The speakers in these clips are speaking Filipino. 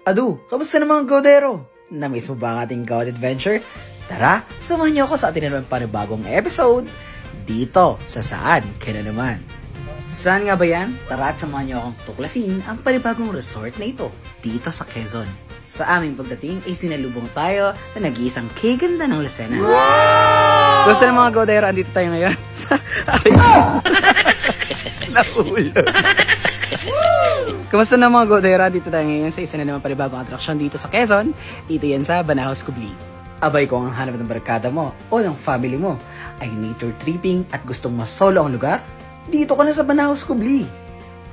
Adu, kamusta naman Godero? Namiss mo ba ang ating God Adventure? Tara, samahan niyo ako sa ating naman panibagong episode dito sa Saan Ka Na Naman. Saan nga ba yan? Tara at samahan niyo akong tuklasin ang panibagong resort na ito dito sa Quezon. Sa aming pagdating ay sinalubong tayo na nag-iisang kaganda ng Lucena. Wow! Gusto ng mga Godero, andito tayo ngayon sa... Nahulog. Kamusta na mga Godera? Dito tayo ngayon sa isa na naman panibagong atraksyon dito sa Quezon. Dito yan sa Banahaw Kubli. Abay, kung ang hanap ng barkada mo o ng family mo ay nature tripping at gustong masolo ang lugar, dito ka na sa Banahaw Kubli.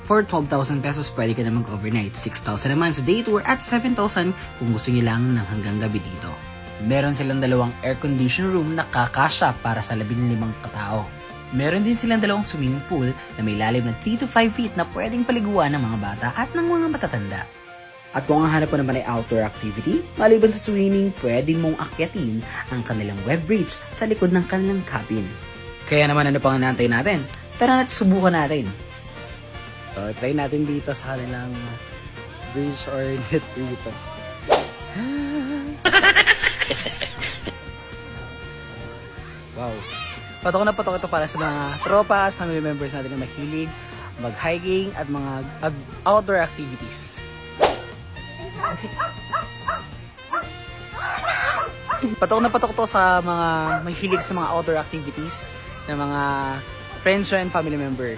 For 12,000 pesos, pwede ka na mag-overnight. 6,000 naman sa day tour at 7,000 kung gusto nyo lang ng hanggang gabi dito. Meron silang dalawang air-conditioned room na kakasya para sa 15 katao. Meron din silang dalawang swimming pool na may lalim ng 3 to 5 feet na pwedeng paliguan ng mga bata at ng mga matatanda. At kung ang hanap mo naman ay outdoor activity, maliban sa swimming, pwede mong akyatin ang kanilang web bridge sa likod ng kanilang cabin. Kaya naman ano pang inaantay natin? Tara na't subukan natin. So, try natin dito sa kanilang bridge or net dito. Wow! Patok na patok ito para sa mga tropa at family members natin na mahilig mag-hiking at mga outdoor activities. Patok na patok to sa mga mahilig sa mga outdoor activities na mga friends and family member.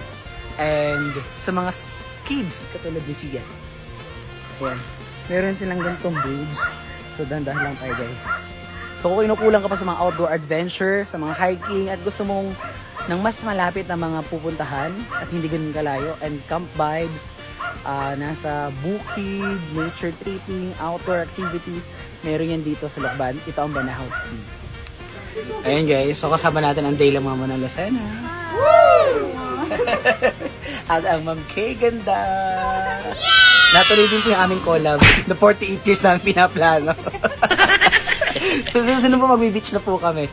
And sa mga kids katulad ni Sia. Ayan. Meron silang ganitong bridge. So dahan-dahan lang tayo guys. So kung inukulang ka pa sa mga outdoor adventure, sa mga hiking, at gusto mong ng mas malapit na mga pupuntahan at hindi ganun kalayo, and camp vibes, nasa bukid, nature tripping, outdoor activities, meron yan dito sa Lokban. Ito ang Banahaw Kubli. Ayun guys, so kasama natin ang Dayla Mama ng Lucena. At ang Ma'am Kay Ganda. Natuloy din po yung aming collab na 48 years na pinaplano. So, susunod po magbe-beach na po kami.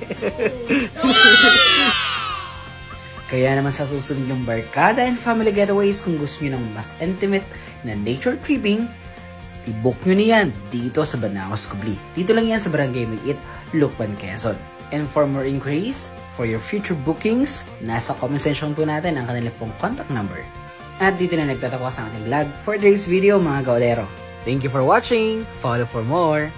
Kaya naman sa susunod yung barkada and family getaways, kung gusto nyo ng mas intimate na nature tripping, i-book nyo niyan dito sa Banahaw Kubli. Dito lang yan sa Barangay Maliit, Lucban, Quezon. And for more inquiries, for your future bookings, nasa comment section po natin ang kanila pong contact number. At dito na nagtatapos ang ating vlog for today's video mga Gaudero. Thank you for watching! Follow for more!